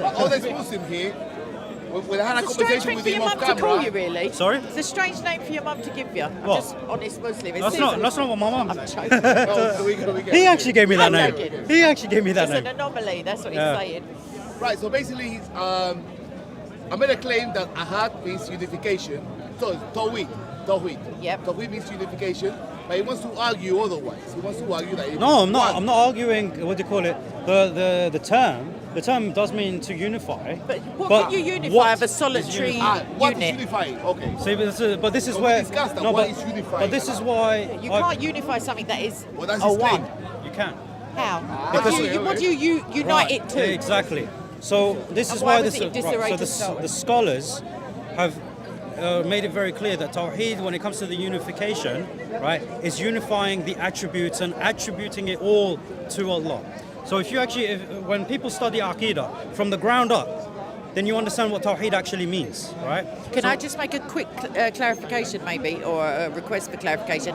All this Muslim here, when I had a It's a strange conversation thing with for him your off mum to call camera. you, really. Sorry? It's a strange name for your mum to give you. I'm What? just honest Muslim. It That's seems not what my mum. I'm joking. Oh, we get He it. actually gave me that I'm name. joking. He actually gave me that It's an name. anomaly. That's what Yeah. he's saying. Right, so basically, I made a claim that ahad means unification. So it's Tawhid. Yep. Tawhid means unification, but he wants to argue otherwise. He wants to argue that. No, I'm not. I'm not arguing. What do you call it? The term. The term does mean to unify. But what can you unify what of a is solitary What is unit? unifying? Okay. See, but this is So we where. discussed that. No, What but, is unifying? but this is why You I- can't unify something that is Well, that's a his one. claim. You can. How? Because- What do you unite Right, it to? Exactly. So this And is why why was this. it in disarray So to start with? the scholars have made it very clear that Tawheed, when it comes to the unification, right, is unifying the attributes and attributing it all to Allah. So when people study Aqidah from the ground up, then you understand what Tawheed actually means, right? Can I just make a quick clarification, maybe, or a request for clarification?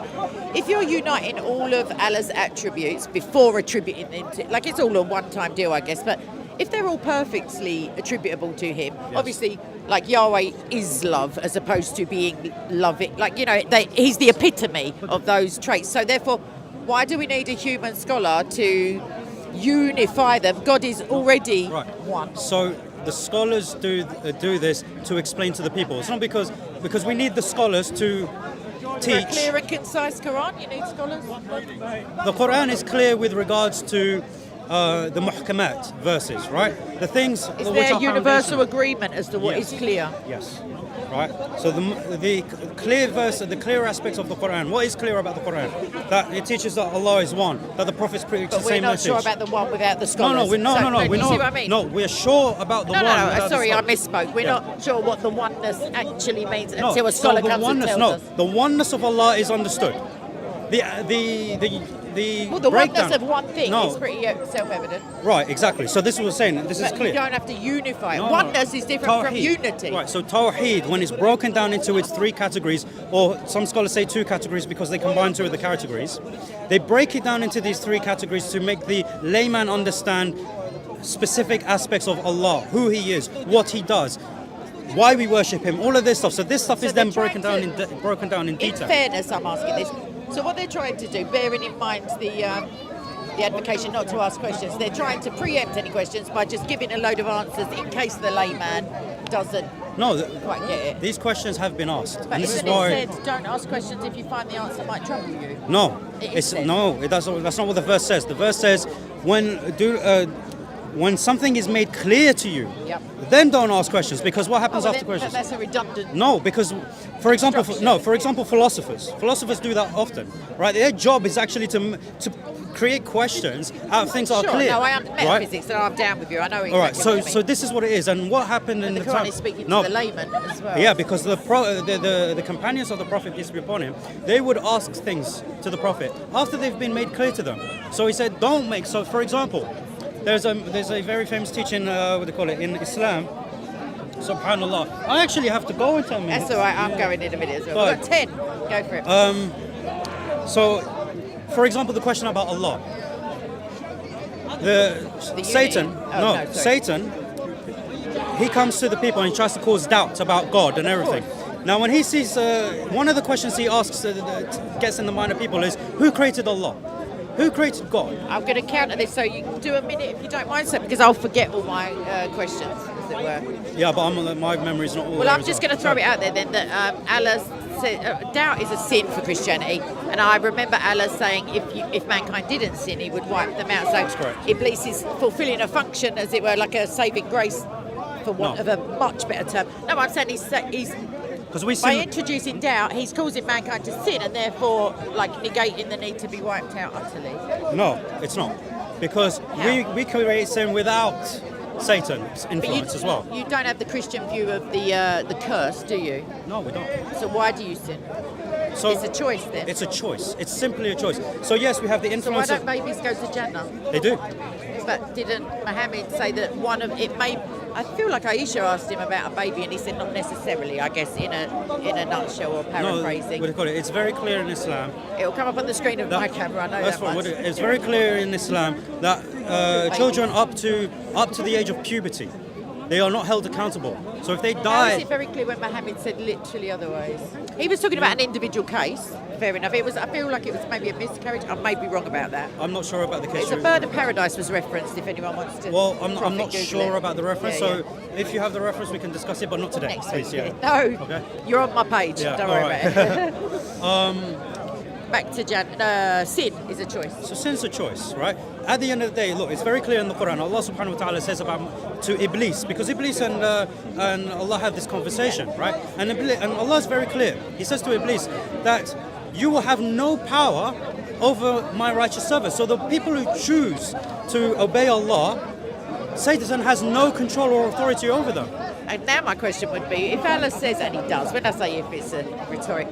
If you're uniting all of Allah's attributes before attributing them to, like it's all a one-time deal, I guess, but if they're all perfectly attributable to Him, obviously, like Yahweh is love as opposed to being loving, like, He's the epitome of those traits. So therefore, why do we need a human scholar to unify them? God is already one. So the scholars do this to explain to the people. It's not because we need the scholars to For a teach. clear and concise Quran, you need scholars? The Quran is clear with regards to the muhkamat verses, right? The things Is which there are universal foundational. agreement as to what Yes. is clear? Yes. Right. So the clear verse, the clear aspects of the Quran. What is clear about the Quran? That it teaches that Allah is one. That the prophets preach the But we're same not message. sure about the one without the no, scholars. no, we're So, we're you not. see what I mean? No, we're sure about the No, one. no, without the sorry, I scholars. misspoke. We're Yeah. not sure what the oneness actually means No, until a so scholar the comes oneness, and tells us. the oneness of Allah is understood. The Well, the breakdown. oneness of one thing No. is pretty self-evident. Right, exactly. So this is what we're saying. This is But clear. you don't have to unify it. No, no. Oneness is different from Tawheed. unity. Right, so Tawheed, when it's broken down into its three categories, or some scholars say two categories because they combine two of the categories, they break it down into these three categories to make the layman understand specific aspects of Allah, who He is, what He does, why we worship Him, all of this stuff. So this stuff So is then they're broken down trying in In detail. fairness, I'm asking this. So what they're trying to do, bearing in mind the advocation not to ask questions, they're trying to preempt any questions by just giving a load of answers in case the layman doesn't No, quite get it. these questions have been asked. But And this is isn't why. it said, don't ask questions if you find the answer might trouble you? No, It is said. that's not what the verse says. The verse says when something is made clear to you, Yep. then don't ask questions, because what happens after then questions? that's a redundant. No, because for example, Instruction. philosophers do that often, right? Their job is actually to create questions out of things that Sure, are clear. no, I right? metaphysics, and I'm down with you. I know exactly All right, what you so mean. this is what it is, and what happened in the the Quran time? is speaking no, to the layman as well. yeah, because the companions of the Prophet, peace be upon him, they would ask things to the Prophet after they've been made clear to them. So he said, don't make. So for example, there's a very famous teaching, what do they call it, in Islam. Subhanallah. I actually have to go into a minute. That's all right. I'm going in a minute as well. Right. We've got 10. Go for it. So, for example, the question about Allah. Satan, unity? Oh, no, sorry. Satan, he comes to the people and he tries to cause doubt about God and everything. Now, when he sees, one of the questions he asks, that gets in the mind of people is, who created Allah? Who created God? I'm going to counter this, so you can do a minute if you don't mind, so because I'll forget all my questions, as it were. Yeah, but my memory's not all Well, there I'm as just well. going to throw it out there then that Allah said doubt is a sin for Christianity, and I remember Allah saying if mankind didn't sin, He would wipe them out. So That's correct. Iblis is fulfilling a function, as it were, like a saving grace, for want of a much better term. No, I'm saying he's Because we by sin. introducing doubt, he's causing mankind to sin, and therefore, like, negating the need to be wiped out utterly. No, it's not. Because How? we create sin without Satan's But influence as well. You don't have the Christian view of the curse, do you? No, we don't. So why do you sin? So It's a choice then. It's a choice. It's simply a choice. So yes, we have the So why influence don't of. babies go to Jannah? They do. But didn't Muhammad say that one of it may? I feel like Aisha asked him about a baby, and he said not necessarily. I guess in a nutshell or No, paraphrasing. what do you call it? It's very clear in Islam. It'll come up on the screen of my camera. I know That's that what much. it's very clear in Islam that children up to the age of puberty. They are not held accountable. So if they How is die, it very clear when Mohammed said literally otherwise? He was talking about an individual case. Fair enough. I feel like it was maybe a miscarriage. I may be wrong about that. I'm not sure about the case. It's a bird of paradise was referenced. If anyone wants to. Well, I'm not Google sure it. about the reference. Yeah, So if you have the reference, we can discuss it, but not today, Next please. week. Yeah. No. Okay. You're on my page. Yeah, Don't all worry right. about it. Back to sin is a choice. So sin's a choice, right? At the end of the day, look, it's very clear in the Quran. Allah subhanahu wa ta'ala says about to Iblis, because Iblis and Allah have this conversation, right? And Allah is very clear. He says to Iblis that you will have no power over my righteous servants. So the people who choose to obey Allah, Satan has no control or authority over them. And now my question would be, if Allah says, and he does, when I say if, it's a rhetoric,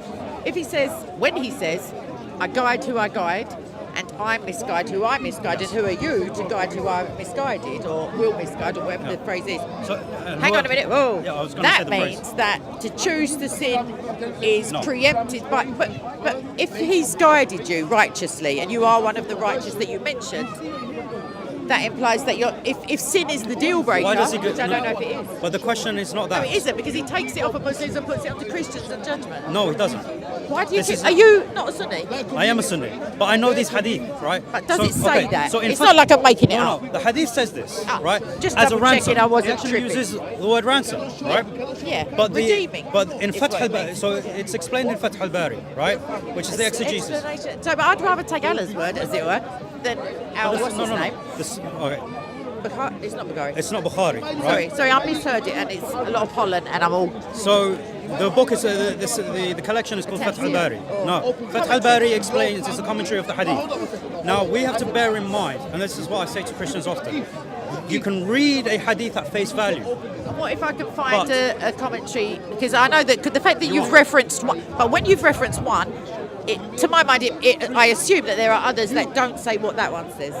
if he says, when he says, I guide who I guide, and I misguide who I misguide, and who are you to guide who I misguided, or will misguide, or whatever the phrase is. So, Hang on a minute. Whoa. Yeah, I was gonna say that the means phrase. that to choose to sin is No. preempted by. But if he's guided you righteously, and you are one of the righteous that you mentioned, that implies that if sin is the deal breaker, Why does he which I don't know if it is. But the question is not No, that. it isn't, because he takes it off of Muslims and puts it onto Christians in judgment. No, he doesn't. Why do you This think? is- Are you not a Sunni? I am a Sunni, but I know these hadith, right? But does So- it say okay, that? So in It's fact- not like I'm making it no, up. No, the hadith says this, Ah, right? just As a double checking ransom. I wasn't It actually tripping. uses the word ransom, right? Yeah, But redeeming in is Fath what it al-Bari, means. so it's explained in Fath al-Bari, right? Which is the exegesis. Explanation. So, but I'd rather take Allah's word, as it were, than our what's his name? Okay. It's not Bukhari. It's not Bukhari, right? Sorry, I misheard it, and it's a lot of pollen, and I'm all. So the book is the collection is called Fath al-Bari. No, Fath al-Bari explains, it's a commentary of the hadith. Now we have to bear in mind, and this is what I say to Christians often, you can read a hadith at face value. And what if I can find But- a commentary? Because I know that the fact that you've referenced one, but when you've referenced one, to my mind, I assume that there are others that don't say what that one says.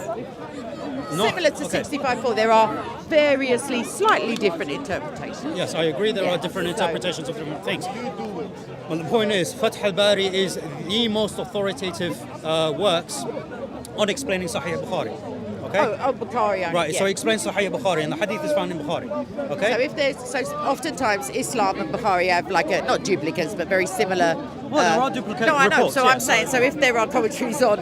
Similar to okay. 65.4, there are variously, slightly different interpretations. Yes, I agree there are different interpretations of different things. Well, the point is, Fath al-Bari is the most authoritative works on explaining Sahih Bukhari. Okay? Oh, Bukhari. Right, yeah. so he explains Sahih Bukhari, and the hadith is found in Bukhari. So Okay? if there's oftentimes Islam and Bukhari have like not duplicates but very similar. Well, there are duplicate No, I know. reports, So yeah. I'm saying, so if there are commentaries on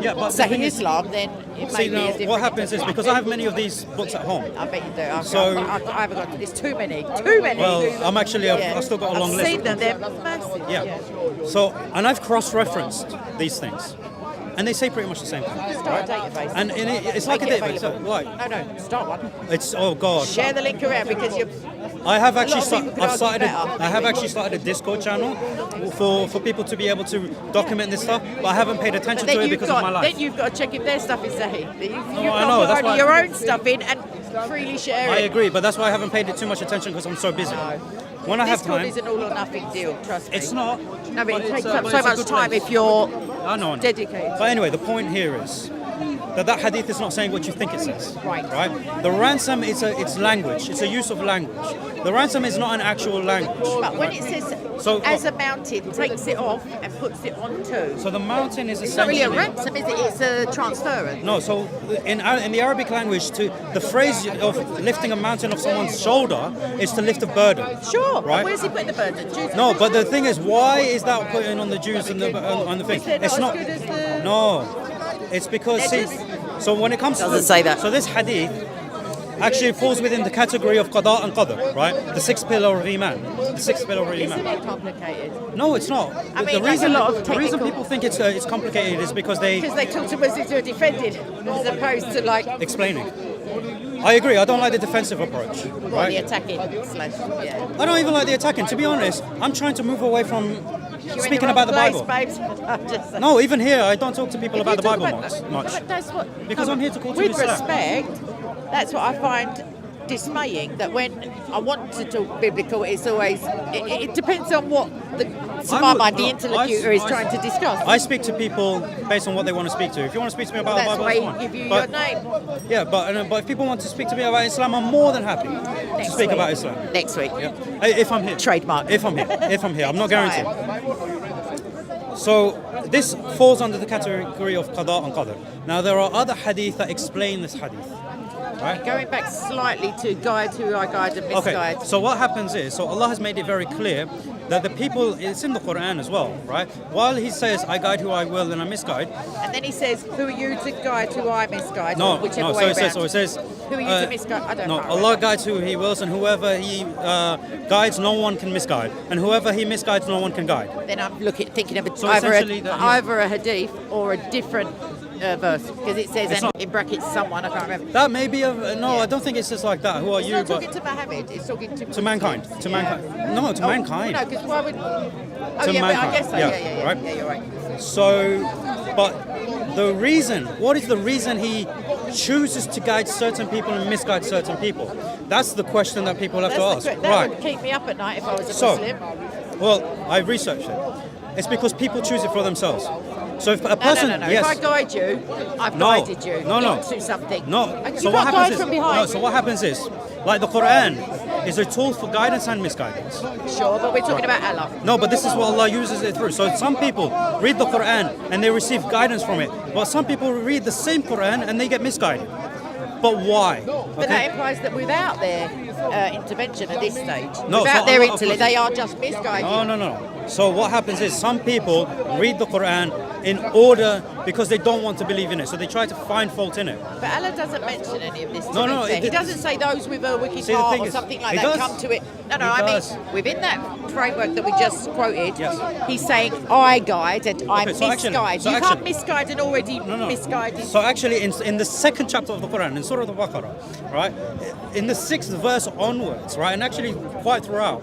Yeah, but the Sahih thing is- Islam, then it See, may be now, a different. what happens is, because I have many of these books at home, I bet you do. So- I haven't got. It's too many. Too many. well, I've still got a long I've list. seen them. They're massive. Yeah. So, and I've cross-referenced these things, and they say pretty much the same thing. Start a database. And it's like a Make it database. So, available. like, No, start one. it's oh god. Share the link around because you're. I have actually lot of people could I've argue started. better. I have actually started a Discord channel for people to be able to document this stuff, but I haven't paid attention to it because of my life. Then you've got to check if their stuff is Sahih. You've I got know, to that's put why- only your own stuff in and freely share I it. agree, but that's why I haven't paid it too much attention because I'm so busy. When I have Discord time, is an all or nothing deal, trust me. it's not. No, but it it's, takes but up it's so a much good time place. if you're I know. dedicated. But anyway, the point here is that hadith is not saying what you think it says. Right. Right. The ransom is it's language. It's a use of language. The ransom is not an actual language. But when it says So- as a mountain, takes it off and puts it onto. So the mountain is It's not really essentially a ransom, is it? It's a transference. no. So in the Arabic language, the phrase of lifting a mountain off someone's shoulder is to lift a burden. Sure. Right. Where's he putting the burden? Jews No, and but the thing is, why is that putting on the Jews and on the thing? Is they're not It's as not. good as the- No, it's because see. They're So when it comes Doesn't to say that. So this hadith actually falls within the category of qada and qadr, right? The sixth pillar of iman. The sixth pillar of Isn't iman. it complicated? No, it's not. I mean, the like reason a lot of the reason technical- people think it's complicated is because they Because they talk to Muslims who are defended as opposed to like explaining. I agree. I don't like the defensive approach. the Right? attacking slash. Yeah. I don't even like the attacking. To be honest, I'm trying to move away from You're in speaking the about the wrong Bible. place, babes. I'm just saying. No, even here, I don't talk to people If about you the talk Bible about- much. But that's what. Because I'm here to cultivate With Islam. respect, that's what I find dismaying. That when I want to talk biblical, it's always. It depends on what to I my would- mind, the look, interlocutor is trying to discuss. I speak to people based on what they want to speak to. If you want to speak to me about That's the Bible, why that's he fine. give you But- your name. Yeah, but if people want to speak to me about Islam, I'm more than happy to Next speak week. about Islam. Next week. Yeah. If I'm here. Trademark. If I'm here. I'm not Next guaranteed. time. So this falls under the category of qada and qadr. Now there are other hadith that explain this hadith. Right? Going back slightly to guide who I guide and misguide. Okay, so what happens is, so Allah has made it very clear that the people, it's in the Quran as well, right? While He says, I guide who I will and I misguide. And then He says, who are you to guide who I misguide? No, or whichever no, way so it says, who are you to misguide? I don't no, know. Allah guides who He wills, and whoever He guides, no one can misguide. And whoever He misguides, no one can guide. Then I'm thinking of So either essentially that is- either a hadith or a different verse, because it says It's and not- in brackets someone, I can't remember. That may be I don't think it's just like that. Who are It's you? not But talking to Muhammad, it's talking to mankind. To mankind. No, to mankind. No, because why would... Oh, To yeah, but I mankind. guess so. Yeah, Yeah, right. Yeah, you're right. So, but the reason, what is the reason He chooses to guide certain people and misguide certain people? That's the question that people have to ask. That would keep me up at night if I was a Muslim. Well, I researched it. It's because people choose it for themselves. So if a person, No. yes, If I guide you, I've No. guided you No. into something. no. You So can't what guide happens is, from behind. no. So what happens is, like the Quran is a tool for guidance and misguidance. Sure, but we're talking about Allah. No, but this is what Allah uses it through. So some people read the Quran and they receive guidance from it, but some people read the same Quran and they get misguided. But why? But that implies that without their intervention at this stage, No, without so their Allah- intellect, they are just misguided. No. So what happens is some people read the Quran in order because they don't want to believe in it. So they try to find fault in it. But Allah doesn't mention any of this. To No, be no, fair. it- He doesn't say those with a wicked See, the heart thing or is, something like he that does. come to it. No, He I mean does. within that framework that we just quoted, Yes. he's saying I guide and I Okay, so actually- misguide. so You actually- can't misguide an already No. misguided. So actually, in the second chapter of the Quran, in Surah Al-Baqarah, right, in the 6th verse onwards, right, and actually quite throughout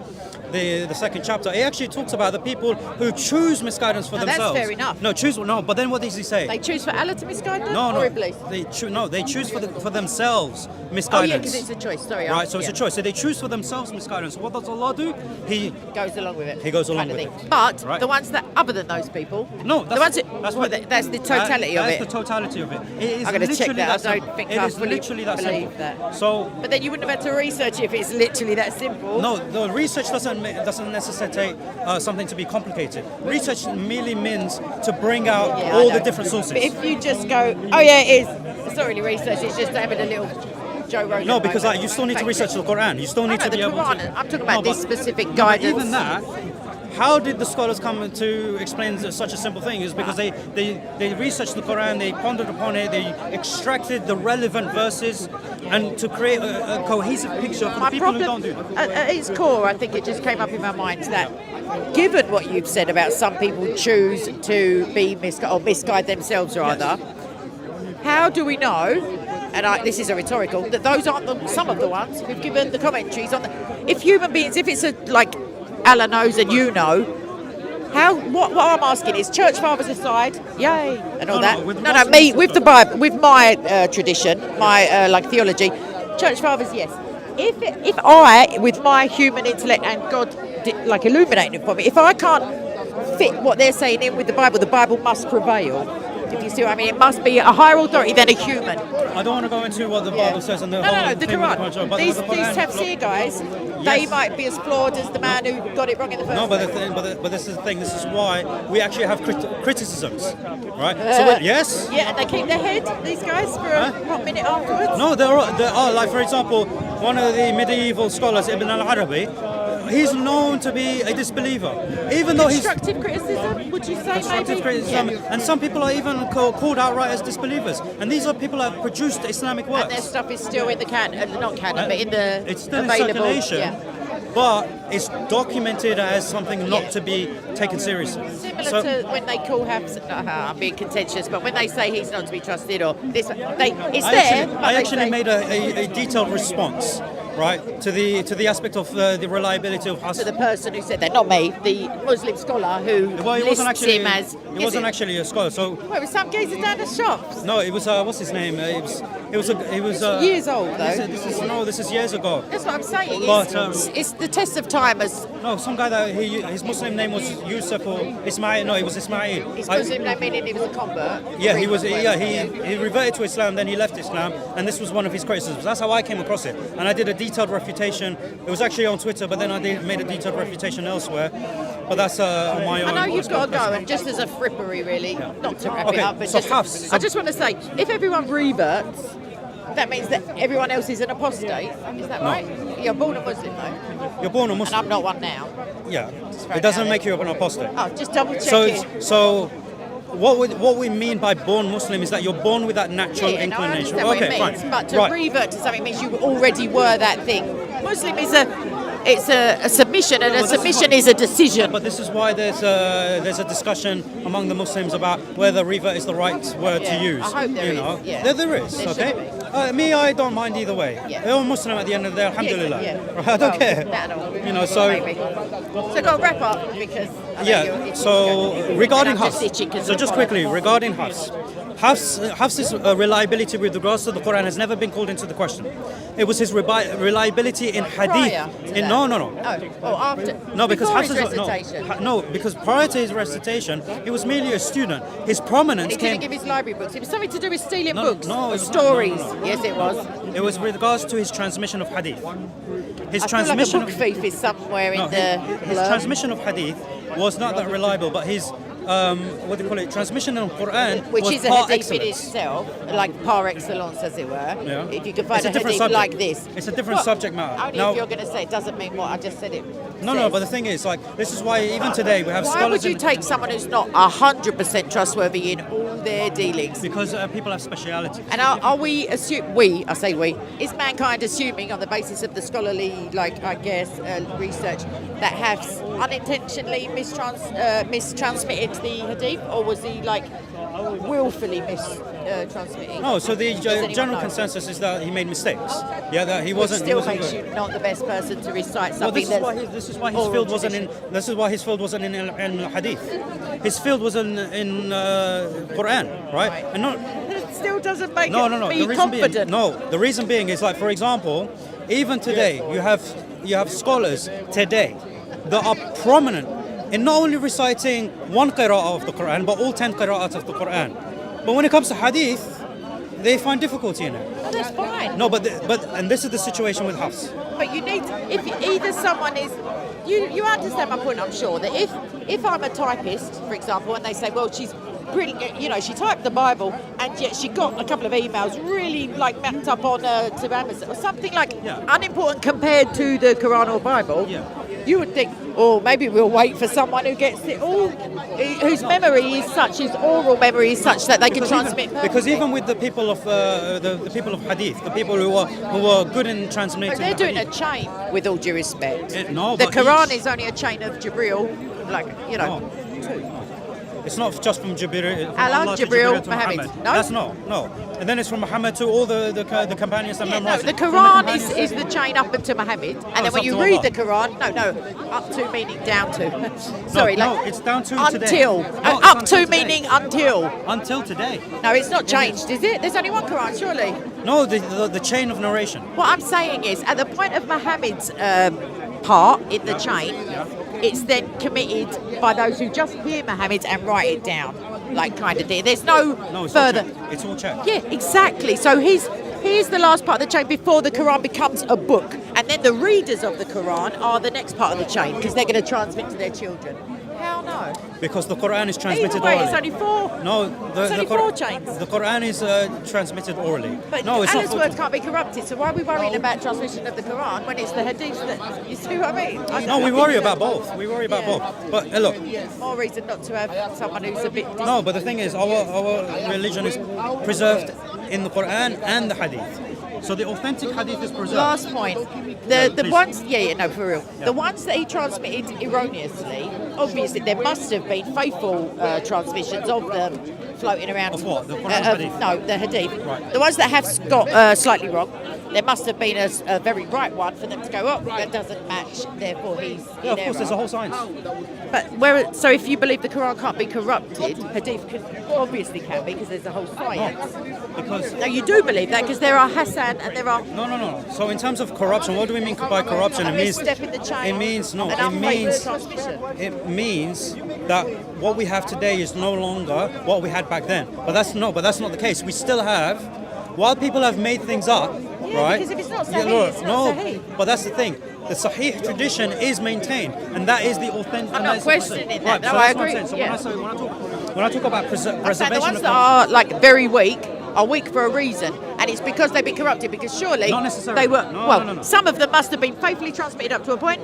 the second chapter, it actually talks about the people who choose misguidance for Now, that's themselves. fair enough. No. But then what does he say? They choose for Allah to misguide them No. or Iblis? They choose for themselves Oh misguidance. yeah, because it's a choice. Sorry. Right, so it's yeah. a choice. So they choose for themselves misguidance. So what does Allah do? He Goes along with it. He goes along kind of with thing. it. But Right. the ones that other than those people, No, the ones that, that's well, what that's the totality of That's it. the totality of it. It is I'm gonna check literally that. I simple. don't think It I is fully literally that believe simple. that. So But then you wouldn't have had to research it if it's literally that simple. no, the research doesn't necessitate something to be complicated. Research merely means to bring out Yeah, I all the know. different sources. But if you just go, oh yeah, it is. It's not really research. It's just having a little Joe Rogan. No, because moment. you still need to Fact research check. the Quran. You still need I know, to be the able Quran. to. I'm talking about this but- specific but guidance. even that, how did the scholars come to explain such a simple thing? Is because they researched the Quran, they pondered upon it, they extracted the relevant verses, and to create a cohesive picture for the My people who problem, don't do that. at its core, I think it just came up in my mind that given what you've said about some people choose to be misguide themselves rather, how do we know, and this is a rhetorical, that those aren't some of the ones who've given the commentaries on if human beings, if it's like Allah knows and you know, what I'm asking is church fathers aside, yay, and all No, that. no, with No, Muslims me, and with the stuff. Bible, with my tradition, my like theology, church fathers, yes. If I, with my human intellect and God, like illuminating it for me, if I can't fit what they're saying in with the Bible must prevail. If you see what I mean, it must be a higher authority than a human. I don't want to go into what the Bible says and the No, whole the thing with Quran. but These the Quran, tafsir guys, they Yes. might be as flawed as the man who got it wrong in the first No, but place. but this is the thing. This is why we actually have criticisms, right? So yes. Yeah, and they keep their head, these guys, for a hot minute afterwards. No, there are. Like for example, one of the medieval scholars, Ibn al-Arabi, he's known to be a disbeliever, even though he's Constructive criticism, would you say, constructive maybe? criticism, Yeah. and some people are even called outright as disbelievers. And these are people that have produced Islamic works. And their stuff is still in the canon, not canon, but in the It's still available. in circulation, Yeah. but it's documented as something not Yeah. to be taken seriously. Similar So- to when they call Hafs, I'm being contentious, but when they say he's not to be trusted or this, it's there. But I they actually say, made a detailed response, right, to the aspect of the reliability of to Hassan. the person who said that, not me, the Muslim scholar who Well, it lists wasn't actually. him as. It wasn't actually a scholar. So Wait, was some geezer down the shops? no, it was what's his name? It was years old, though. This is years ago. That's what I'm saying. But, It's the test of time as No, some guy that his Muslim name was Yusuf or Ismail. No, it was Ismail. his Muslim name, meaning he was a convert. Yeah, he was. Yeah, he reverted to Islam, then he left Islam, and this was one of his criticisms. That's how I came across it, and I did a detailed refutation. It was actually on Twitter, but then I made a detailed refutation elsewhere. But that's my own. I know you've got to go, and just as a frippery, really, not to wrap it Okay, up, but so just, Hafs, I just want to say, if everyone reverts, that means that everyone else is an apostate. Is that right? You're born a Muslim, though, You're born a and Muslim. I'm not one now. Yeah, throw it it doesn't out make there. you an apostate. Oh, just double check So what we mean by born Muslim is that you're born with that natural Yeah, no, I inclination. understand what Okay, it means, fine. but to Right. revert to something means you already were that thing. Muslim is a submission, and a submission is a decision. But this is why there's a discussion among the Muslims about whether revert is the right word Yeah, to use. I hope there you know? is, yeah. There is. There Okay. should Me, I don't mind either way. Yeah. They're all Muslim at the end of the day. Alhamdulillah. Yeah. Right, I don't Well, care. that at all. You know. So Maybe. So go wrap up because I know yeah. you're itching So to go. regarding And I'm just Hafs. itching 'cause So of just what quickly I've- regarding Hafs. Hafs's reliability with regards to the Quran has never been called into the question. It was his reliability in hadith. Prior to that. No. Oh, after. No, because Before his Hafs recitation. because prior to his recitation, he was merely a student. His prominence He came. didn't give his library books. It was something to do with stealing No, books. no, or it was not. stories. No. Yes, it was. It was with regards to his transmission of hadith. His I feel like a transmission. book thief is somewhere in his the transmission of hadith was not that reliable, but his what do you call it? Transmission of Quran which was is a par hadith in excellence. itself, like par excellence, as it were. Yeah. If you can find It's a a different hadith subject. like this. It's a different subject matter. Only Now- if you're going to say it doesn't mean what I just said it No, says. but the thing is, like, this is why even today we have Why scholars. would you in- take someone who's not 100% trustworthy in all their dealings? Because people have speciality. And are we I say we, is mankind assuming on the basis of the scholarly, research that Hafs unintentionally mistransmitted the hadith, or was he willfully mistransmitting? No, so the Does anyone general know? consensus is that he made mistakes. Yeah, that he Which wasn't. still he wasn't makes good. you not the best person to recite Well, something this is why his oral field wasn't in. tradition. This is why his field wasn't in hadith. His field was in Quran, right? And not. It still doesn't make No. me The reason confident. being, the reason being is for example, even today you have scholars today that are prominent in not only reciting one qira'ah of the Quran, but all 10 qira'at of the Quran. But when it comes to hadith, they find difficulty in it. Oh, that's fine. No, and this is the situation with Hafs. But you need, if either someone is, you understand my point, I'm sure, that if I'm a typist, for example, and they say, well, she's brilliant, she typed the Bible, and yet she got a couple of emails really mapped up on to Amazon, or something unimportant compared to the Quran or Bible, you would think, oh, maybe we'll wait for someone who gets it all, whose memory is such, his oral memory is such that they can transmit perfectly. Because even with the people of the people of hadith, the people who are good in transmitting, But they're doing a hadith, chain, with all due respect. no, The but Quran each- is only a chain of Jibril, two. It's not just from Jibril. From Allah, Allah to Jibril, to Muhammad. Muhammad. No? That's no. And then it's from Muhammad to all the companions that Yeah, no, memorized the it. From Quran companions- is the chain up until Muhammad, and then it's when up you to read Allah. the Quran, up to meaning down to. Sorry, no, it's down to today. until. No, it's Up until to today. meaning until. Until today. No, it's not changed, is it? There's only one Quran, surely. No, the chain of narration. What I'm saying is, at the point of Muhammad's part in the chain, it's then committed by those who just hear Muhammad and write it down, kind of thing. There's no No, it's further. all checked. It's all checked. Yeah, exactly. So he's the last part of the chain before the Quran becomes a book, and then the readers of the Quran are the next part of the chain because they're going to transmit to their children. Hell no. Because the Quran is transmitted Either way, orally. it's only four. No, It's only four chains. The Quran is transmitted orally. But no, it's Allah's not. words can't be corrupted. So why are we worrying about transmission of the Quran when it's the hadiths that you see what I mean? No, we worry about both. We worry about Yeah. both. But look, More reason not to have someone who's a bit. no, but the thing is, our religion is preserved in the Quran and the Hadith. So the authentic Hadith is preserved. Last point. The please. ones, no, for real. The ones that he transmitted erroneously, obviously there must have been faithful transmissions of them floating around. Of what? The Quran Hadith? No, the Hadith. Right. The ones that have got slightly wrong. There must have been a very right one for them to go, oh, that doesn't match, therefore he's Yeah, in of course, there's a whole science. But so if you believe the Quran can't be corrupted, Hadith obviously can be, because there's a whole science. Because No, you do believe that, because there are Hassan and there are no. So in terms of corruption, what do we mean by corruption? It a means step in the chain. it means no. an It unfaithful means transmission. it means that what we have today is no longer what we had back then. But that's not the case. We still have, while people have made things up, Yeah, right? because if it's not Yeah, Sahih, look, it's not no, Sahih. but that's the thing. The Sahih tradition is maintained, and that is the authentic. I'm not questioning that. Right, No, so I that's what I'm agree. saying. So Yeah. when I talk about I'm saying preservation the ones of that are like very weak are weak for a reason, and it's because they've been corrupted. Because surely Not necessarily. they were. No, well, no. some of them must have been faithfully transmitted up to a point,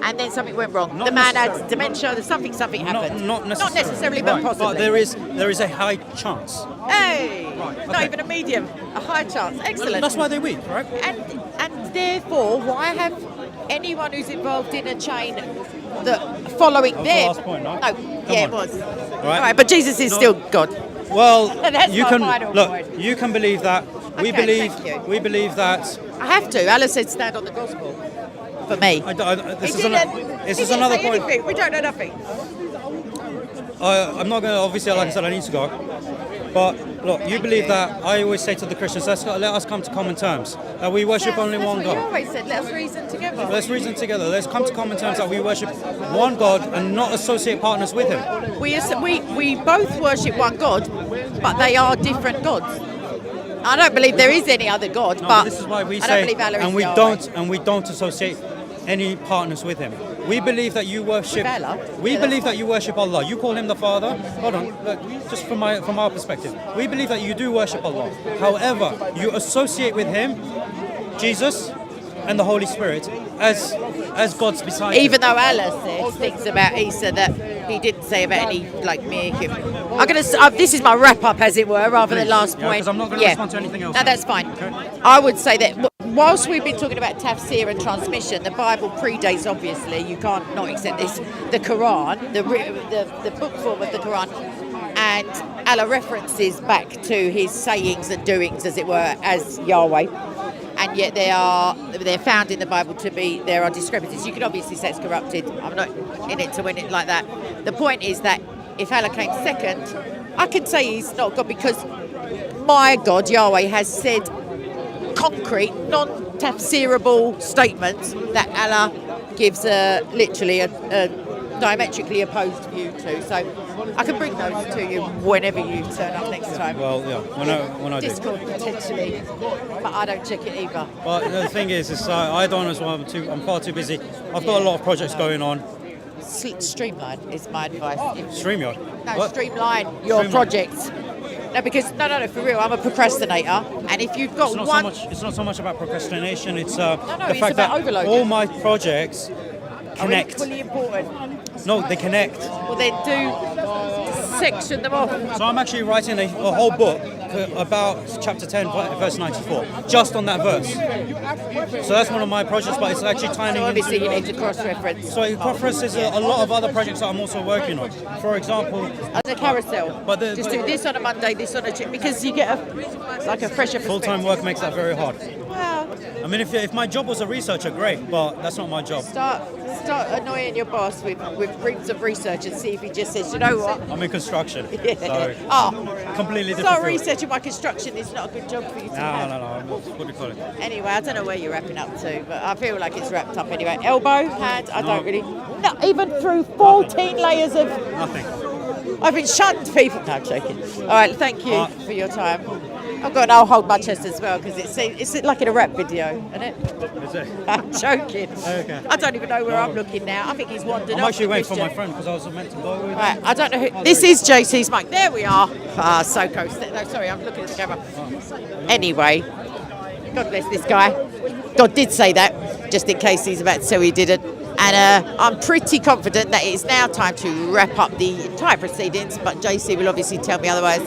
and then something went wrong. Not The man had necessarily. dementia. There's something happened. Not necessarily. Not necessarily, but Right, possibly. But there is a high chance. Hey, Right, not okay. even a medium, a high chance. Excellent. That's why they're weak, right? And therefore, why have anyone who's involved in a chain that following That was the them? last point, no? No, yeah, on. it was. Right. All right, but Jesus is No. still God. Well, That's you my can final look. point. You can believe that. We Okay, believe. thank you. We believe that. I have to. Allah said, "Stand on the gospel." For me, This He is didn't- this he is didn't another say point. anything. We don't know nothing. I'm not going to. Obviously, like I said, I need to go. But look, you believe that. I always say to the Christians, let us come to common terms. That we worship only That's one what you God. always said. Let's reason together. Let's reason together. Let's come to common terms that we worship one God and not associate partners with Him. We both worship one God, but they are different gods. I don't believe there is any other God, No, but this is why we I don't say, believe Allah is and we Yahweh. don't associate any partners with Him. We believe that you worship. With Allah? We Yeah, believe that you worship Allah. You call Him the Father. Hold on, look, just from our perspective, we believe that you do worship Allah. However, you associate with Him, Jesus, and the Holy Spirit as gods beside Even Him. though Allah said things about Isa that He didn't say about any like mere human. I'm gonna. This is my wrap up, as it were, rather than Please. last Yeah, point. 'cause I'm not gonna respond to anything else No, now. that's fine. Okay. I would say that whilst we've been talking about tafsir and transmission, the Bible predates. Obviously, you can't not accept this. The Quran, the book form of the Quran, and Allah references back to His sayings and doings, as it were, as Yahweh. And yet they're found in the Bible to be, there are discrepancies. You can obviously say it's corrupted. I'm not in it to win it like that. The point is that if Allah came second, I can say He's not God, because my God, Yahweh, has said concrete, non-tafsirable statements that Allah gives literally a diametrically opposed view to. So I can bring those to you whenever you turn up next time. Well, yeah, when I do. Discord potentially, but I don't check it either. But the thing is I don't as well. I'm far too busy. I've got a lot of projects going on. Streamline is my advice. StreamYard. No, What? streamline your Streamline. projects. No, because no, for real, I'm a procrastinator, and if you've got It's not one, so much. It's not so much about procrastination. It's the it's fact about that overloading. all my projects are connect. equally important, No, they connect. well then do section them off. So I'm actually writing a whole book about chapter 10, verse 94, just on that verse. So that's one of my projects, but it's actually tying So in. obviously you need to cross-reference. So it references a lot of other projects that I'm also working on. For example, As a carousel, But the- just but- do this on a Monday, this on a Tuesday, because you get a fresher full-time perspective. work makes that very hard. Well, I mean, if my job was a researcher, great, but that's not my job. start annoying your boss with reams of research and see if he just says, you know what? I'm in construction, so Oh, completely different start field. researching my construction is not a good job for you to have. No. What do you call it? Anyway, I don't know where you're wrapping up to, but I feel like it's wrapped up anyway. Elbow, hand, I No. don't really. No, even through 14 layers of. Nothing. I've been shunned people. No, I'm joking. All right, thank you Uh, for your time. I've got I'll hold my chest as well because it's like in a rap video, isn't it? Is it? I'm joking. Okay. I don't even know where I'm looking now. I think he's wandered I'm off. actually the waiting for my Christian. friend because I was meant to go with Right, him. I don't know who. This is JC's mic. There we are. Ah, so close. No, sorry, I'm looking at the camera. Anyway, God bless this guy. God did say that, just in case he's about to say he didn't. And I'm pretty confident that it's now time to wrap up the entire proceedings, but JC will obviously tell me otherwise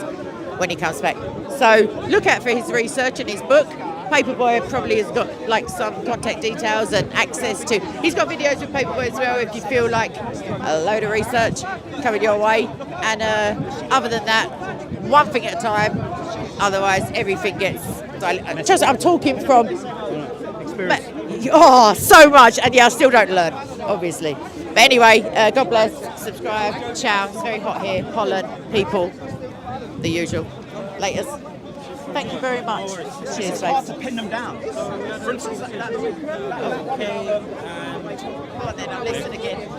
when he comes back. So look out for his research and his book. Paperboy probably has got like some contact details and access to. He's got videos with Paperboy as well. If you feel like a load of research coming your way, and other than that, one thing at a time. Otherwise, everything gets diluted. Just, I'm talking from so much, and yeah, I still don't learn, obviously. But anyway, God bless. Subscribe. Ciao. It's very hot here. Pollen, people, the usual. Laters. Thank you very much. Cheers, Hard folks. to pin them down. For instance, Go on then, I'll listen again.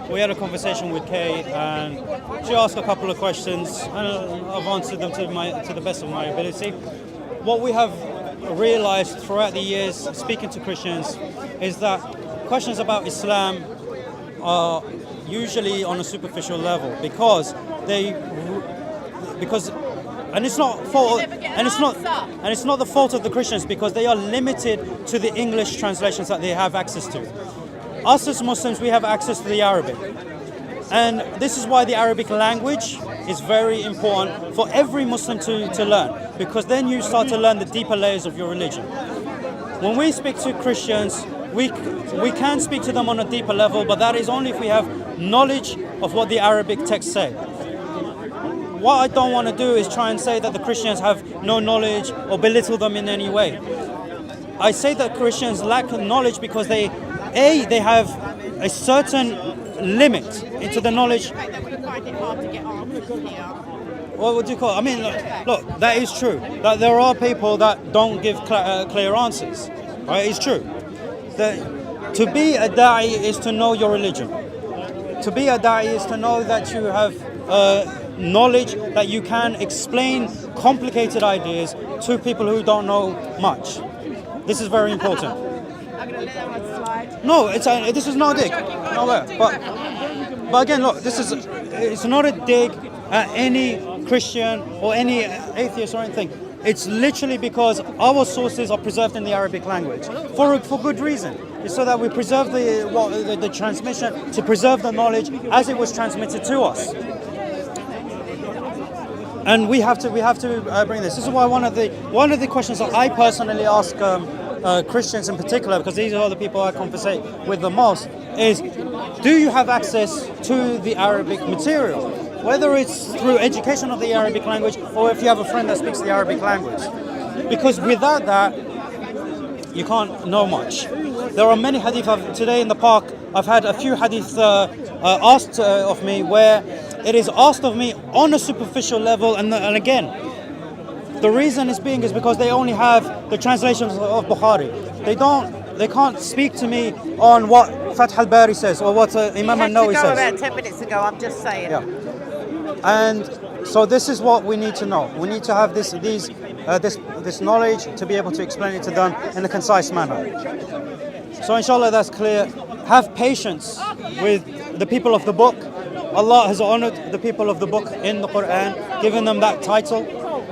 We had a conversation with Kay, and she asked a couple of questions, and I've answered them to the best of my ability. What we have realized throughout the years speaking to Christians is that questions about Islam are usually on a superficial level because and it's not the fault of the Christians, because they are limited to the English translations that they have access to. Us as Muslims, we have access to the Arabic, and this is why the Arabic language is very important for every Muslim to learn, because then you start to learn the deeper layers of your religion. When we speak to Christians, we can speak to them on a deeper level, but that is only if we have knowledge of what the Arabic texts say. What I don't want to do is try and say that the Christians have no knowledge or belittle them in any way. I say that Christians lack knowledge because they have a certain limit into the knowledge. What would you call it? I mean, look, that is true. That there are people that don't give clear answers. Right? It's true. To be a da'i is to know your religion. To be a da'i is to know that you have knowledge, that you can explain complicated ideas to people who don't know much. This is very important. I'm going to let that one slide. No, this is not a dig. Nowhere. But again, look, it's not a dig at any Christian or any atheist or anything. It's literally because our sources are preserved in the Arabic language for good reason. It's so that we preserve the transmission, to preserve the knowledge as it was transmitted to us. And we have to bring this. This is why one of the questions that I personally ask Christians in particular, because these are the people I conversate with the most, is: do you have access to the Arabic material? Whether it's through education of the Arabic language or if you have a friend that speaks the Arabic language. Because without that, you can't know much. There are many hadith. Today in the park, I've had a few hadith asked of me where it is asked of me on a superficial level, and again, the reason is because they only have the translations of Bukhari. They can't speak to me on what Fath al-Bari says or what Imam al-Nawawi says. About 10 minutes ago, I'm just saying. Yeah. And so this is what we need to know. We need to have this knowledge to be able to explain it to them in a concise manner. So inshallah, that's clear. Have patience with the people of the book. Allah has honored the people of the book in the Quran, giving them that title,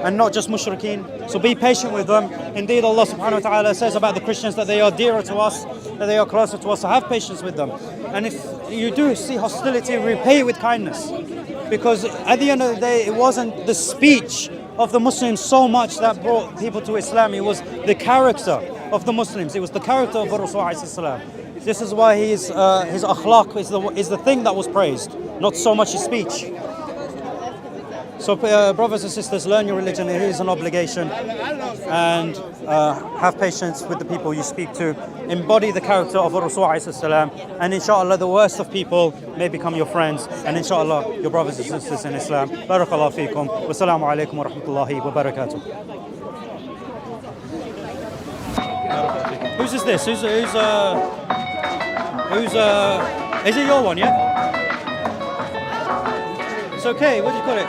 and not just mushrikeen. So be patient with them. Indeed, Allah subhanahu wa ta'ala says about the Christians that they are dearer to us, that they are closer to us. So have patience with them. And if you do see hostility, repay it with kindness. Because at the end of the day, it wasn't the speech of the Muslims so much that brought people to Islam. It was the character of the Muslims. It was the character of Rasul alayhi salam. This is why his akhlaq is the thing that was praised, not so much his speech. So brothers and sisters, learn your religion. It is an obligation, and have patience with the people you speak to. Embody the character of Rasul alayhi salam, and inshallah the worst of people may become your friends, and inshallah your brothers and sisters in Islam. Barakallahu feekum. Wassalamu alaikum wa rahmatullahi wa barakatuh. Whose is this? Is it your one, yeah? It's okay, what do you call it?